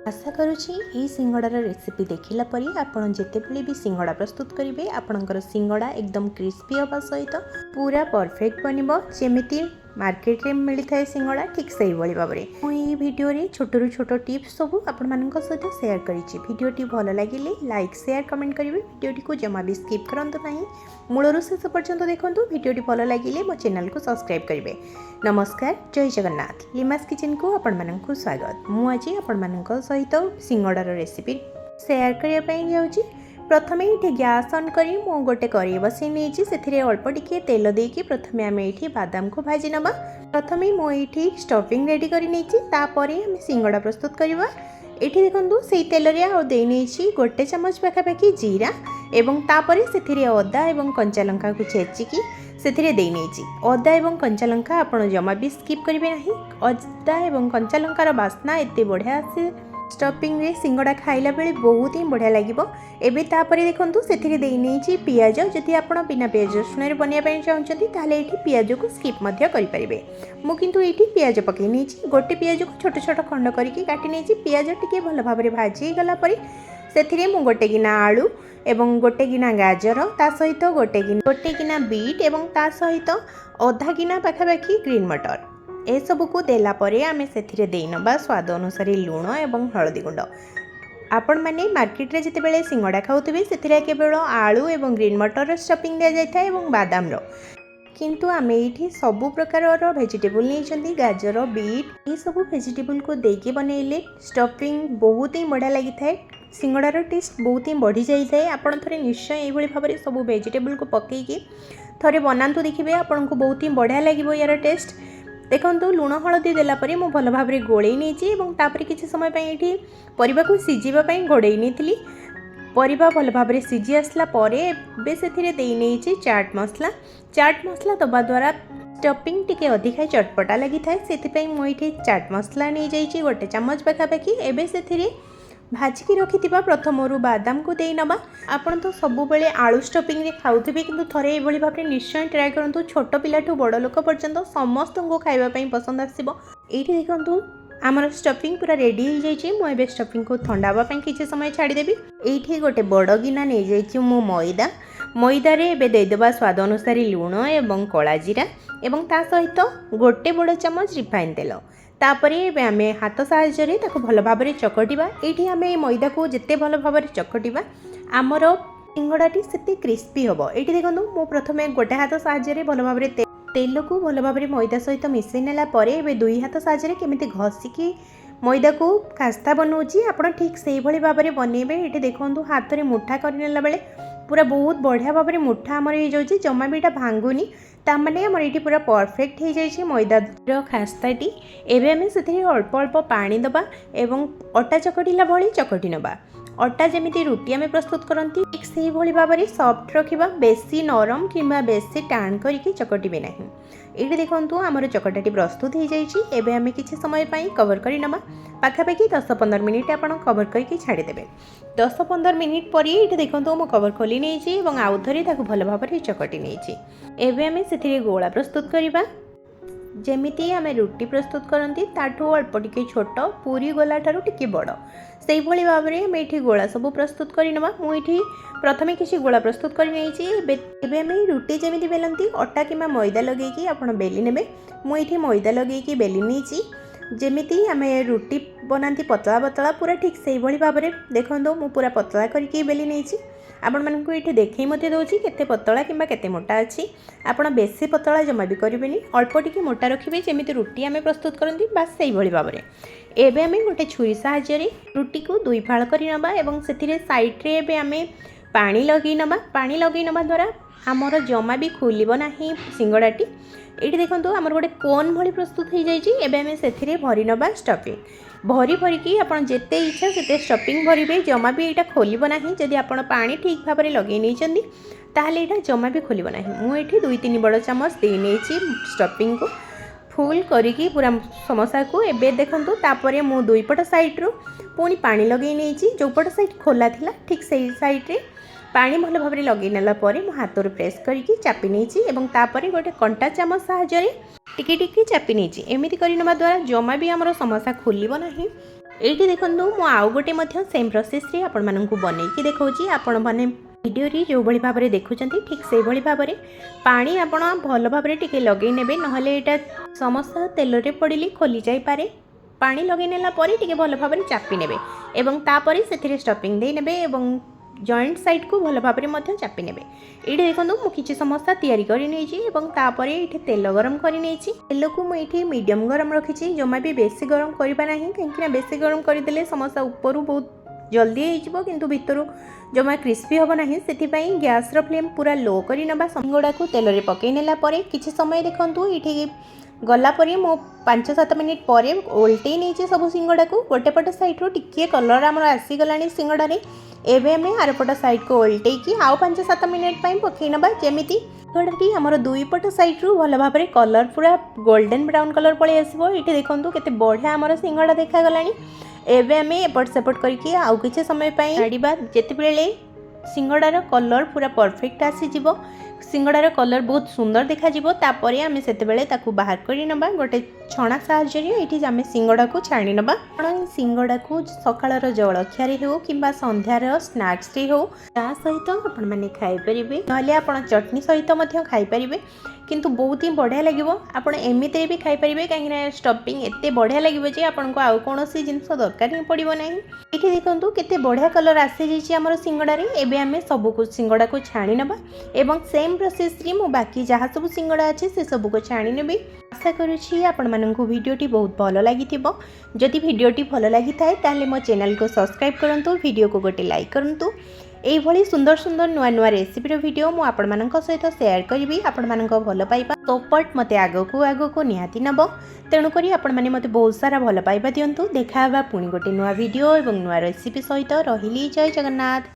आशा करुँची ये सिंगड़ार रेसिपी देखला परी आपण जितेबले भी सिंगड़ा प्रस्तुत करेंगे आपणकर सिंगड़ा एकदम क्रिस्पी हवा सहित पूरा परफेक्ट बनब जमीती मार्केट रे मिलता है सिंगड़ा ठीक से ही भाव में मुझे भिडियो छोटू छोट टिप्स सब आपण सहित सेयार करी भिडियोटी भल लगे लाइक शेयर कमेंट करेंगे भिडियोटी को जमा भी स्किप करंतु नहीं मूलर शेष पर्यंत देखूँ भिडियोटी भल लगे मो चैनल को सब्सक्राइब करेंगे। नमस्कार जय जगन्नाथ लिमास किचन को आपण स्वागत मु आज आपण सहित सिंगड़ार रेसिपी शेयर करने जाऊँगी। प्रथमे ये गैस ऑन करी मु गोटे कड़ाई बसई नहीं से अल्प टिके तेल देकी प्रथमे आम ये बादाम को भाजी नवा। प्रथमे मुझे स्टफिंग रेडी कर सिंगड़ा प्रस्तुत करवा। ये देखो से तेल नहीं गोटे चामच पाखापाखि जीरा एवं तापर से अदा और कंचा लंका को छेचिकी से अदा और कंचा लंका आप जमा भी स्किप करेंगे ना। अदा और कंचा लंकार बास्ना एत बढ़िया से स्टफिंग रे सिंगड़ा खाइला बेले बहुत ही बढ़िया लगिबो। एबे तापरे देखंतु सेथिरे देई नेछि पियाज जदि आपण बिना पियाज रसुन बनिया पय चाहउछंती ताले एठी पियाज को स्किप मध्य करि परिबे। मु किंतु एठी पियाज पकई नेछि गोटे पियाज को छोट छोट खंड करिकि काटि नेछि। पियाज टिके भल भाबरे भाजी गला परे सेथिरे मु गोटे गिना आलू एवं गोटे गिना गाजर ता सहित गोटे गिना बीट एवं ता सहित अधा गिना पाखापाखि ग्रीन मटर ए सब को देला परे आमे सेथिरे देइनबा स्वाद अनुसार लूण एवं हळदी गुंड। आपण माने मार्केट रे जते बेले सिंगड़ा खाउतबे सेथिरे केवल आलू एवं ग्रीन मटर स्टफिंग दिया जाय था एवं बादाम रो किंतु आमे एठी सब प्रकार वेजिटेबल नहीं गाजर बीट ये सब वेजिटेबल को देके बनैले स्टफिंग बहुत ही बढ़िया लगी थाए। सिंगड़ार टेस्ट बहुत ही बढ़ी जाए। आपण थरे निश्चय ये भाव में सब वेजिटेबल को पकईकी थरे बनातु देखिए आपन को बहुत ही बढ़िया लगे यार टेस्ट। देखो लुण हलदी देलापर मु भल भाव में गोड़े नहीं किसी समय ये परिवा को सीझापी घोड़े नहीं परिवा भल भाव में सीझी आसला से चाट मसला दबा द्वारा स्टफिंग टिके अधिका चटपटा लगी थाए से मुझे चाट मसला नहीं जाइए गोटे चामच पाखापाखि एबे से भाजिकी रखि प्रथम बादाम को दे नबा। आपण तो सब बेले आलू स्टफिंग रे खाउथिबे किंतु थरे ए भली भाबरे निश्चय ट्राई करंतु छोट पिलाठू बड़ लोक पर्यंत समस्त को खाइबा पई पसंद आसीबो। एठी देखंतु आमर स्टफिंग पूरा रेडी हो जाइए। मु एबे स्टफिंग को ठंडा हवा पई किछि समय छाड़ी देबी। एठी गोटे बड़ गिना नै जाइछि मु मैदा रे एबे दे देबा स्वाद अनुसार लूण एवं कला जीरा एवं ता सहित गोटे बड़ चामच रिफाइन तेल तापरे आम हाथ साहाय्य भल भाव में चकटिबा। ये आम मैदा को जिते भल भाव में चकटिबा आमर सिंगड़ाटी से क्रिस्पी हम। ये देखो मु प्रथम गोटे हाथ साहाय्य भल भाव में तेल को भल भाव में मैदा सहित मिसई नेला परे दुई हाथ साहाय्य केमिति घसिकी मैदा को खास्ता बनाऊँगी आपड़ ठीक से भाव में बनइबे। ये देखो हाथ में मुठा करनेला बेले पूरा बहुत बढ़िया भाव में मुठा आमर हो जाए जमा भी यहाँ भांगुनी ताने आमर ये पूरा परफेक्ट हो जाए मैदार खास्ताटी। एवं आम से अल्प अल्प पानी दबा एवं अटा चकटिला भली चकटी नबा। अटा जमी रुटी आम प्रस्तुत करती ठीक से भाव में सफ्ट रखा बेसी नरम कि बेसी टाण करके चकटे ना। ये देखो आमर चकटाटी प्रस्तुत हो जाए। आम किसी समय कवर कर नबा पाखापाखि 10-15 मिनिट आप कवर करके छाड़ीदे। 10-15 मिनिट पर ये देखो मु कवर खोली नहीं आउ थे भल भाव में चकटी नहीं। एवं आम से गोला प्रस्तुत करवा जमीती आम रुटी प्रस्तुत करती ताठू अल्प टिके छोट पूरी गोला ठारू टिके बड़ से भाव में आम ये गोला सब प्रस्तुत करनवा। मुझे प्रथमे किसी गोला प्रस्तुत कर आम रुटी जमी बेलती अटा कि मैदा लगे आप बेली ने मुझे मैदा लगे बेली नहीं जमीती आम रुटी बनाती पतला पतला पूरा ठीक से भाव में देखो मु पूरा पतला करके बेली नहीं आपण मानक ये देखे दूसरी केते पतला कि केते मोटा अच्छी। आपण बेसी पतला जमा भी करेंगे अल्प टिके मोटा रखिए जमी रुटी आम प्रस्तुत करती बास से भाव में। एवं आम गोटे छुरी साहाय्य रुटी को दुई फाड़ कर नबा एवं से सैड्रे आम पानी लगे नबा। पानी लगे नबा द्वारा आमर जमा भी खुलब ना सिंगड़ाटी। ये देखो आमर गोटे कोन भली प्रस्तुत हो जाए। आम से भरी नबा स्टफिंग भरी भरिकी आप जिते इच्छा से स्टफिंग भरवे जमा भी यहाँ खोलब ना जदि आप पानी ठीक भाव में लगे नहीं ताहले यहाँ जमा भी खोलब ना। मुझे 2-3 बड़ चामच दे नहीं स्टफिंग को फुल करिकी पूरा समोसा को। एबे देखंतु तापरे मु दुई पट साइड रो पुणी पानी लगे नहीं जो पट साइड खोला थिला ठीक से साइड रे पानी भल भाव लगे नेला परे मु हाथ रे प्रेस करिकी चापी नहीं एवं तापरे गोटे कंटा चामच साहाय्य टिके टिके चापी नहीं एमती करवा द्वारा जमा भी आमर समोसा खोल ना। ये देखो मु आउ गोटे सेम प्रोसेस रे आपण मानक बनईकी देखा आपण मैंने वीडियो रे जो भाई भाव में देखुं ठीक से भाव में पानी आपण भल भाव में टिके लगे नेबे नहले एटा समोसा तेल रे पड़िले खोली जाई पारे। पानी लगे नेला परे टिके भल भाव में चापी नेबे एवं तापरे सेथिरे स्टफिंग दे नेबे एवं जॉइंट साइड को भल भाव में चापी नेबे। ये देखो मु किछि समोसा तैयारी करि नेछि एवं तापरे इठे तेल गरम करि नेछि। तेल को मु इठे मीडियम गरम रखिछि जमा भी बेसी गरम करिबा नाही काहेकि बेसी गरम करदेले समोसा ऊपर बहुत जल्दी हो किंतु भितर जमा क्रिस्पी हम ना से गैस फ्लेम पूरा लो करी नबा। सिंगड़ा को तेल रे पकई नेला परे किछि समय देखंतु इठी गला परे मो 5-7 मिनिट पर ओल्टे नहीं सब सिंगड़ा को गोटे पट साइड रो टिके कलर आमर आसी गलानी सिंगड़ा रे। एबे हमें आरपट साइड को ओल्टे की आउ 5-7 मिनिट पकई नबा जेमिति सिंगड़ाटी आमर दुई पट साइड रू भल भाव में कलर पूरा गोल्डन ब्राउन कलर पड़े आसो। ये देखो केते बढ़िया आमर सिंगड़ा देखा गलानी। एबे हमें एपट सेपट करके आउ किछि समय छाड़िबा जेतेबेले सिंगड़ार कलर पूरा परफेक्ट आसीजिवो सिंगड़ार कलर बहुत सुंदर देखा जिवो तापरे आमे सेतेबेले ताकू बाहर करि नबा गोटे छणा साहाय्य एठी आमे सिंगड़ा को छाणी नबा। आपण सिंगड़ा को सकाळर जलखिया रे हो किंबा संध्यार स्नैक्स रे हो ता सहित आपण माने खाइ परिबे नहले आपण चटनी सहित मध्य खाइ परिबे किंतु बहुत ही बढ़िया लगे। आपण एमिते भी खाई परिबे कहीं स्टफिंग एते बढ़िया लगे जे आपण को आउ कौन सी जिनस दरकार ही पड़ो ना। ये देखो केते बढ़िया कलर आसी जाइए आमर सिंगड़ा रे। एबे आमे सब को सिंगड़ा को छाणी नबा एवं सेम प्रोसेस रे मु बाकी जहाँ सब सिंगड़ा अच्छे से सब को छाणी नेबी। आशा करुछि आपण माननकु वीडियोटी बहुत भल लागिथिबो। जदि वीडियोटी भल लागि थाए ताले मो चैनल को सब्सक्राइब करंतु वीडियो को गोटे लाइक करंतु। एभली सुंदर सुंदर नुआ नुआ रेसिपी वीडियो मु आपण मानक सहित शेयर करी आपण मानक भल पाइबा सपोर्ट मते आगो को निहाती नब। तेणु करी आपण माने मते बहुत सारा भल पाइबा दियंतु। देखा पुणी गोटे नुआ वीडियो एवं नुआ रेसिपी सहित रहिली। जय जगन्नाथ।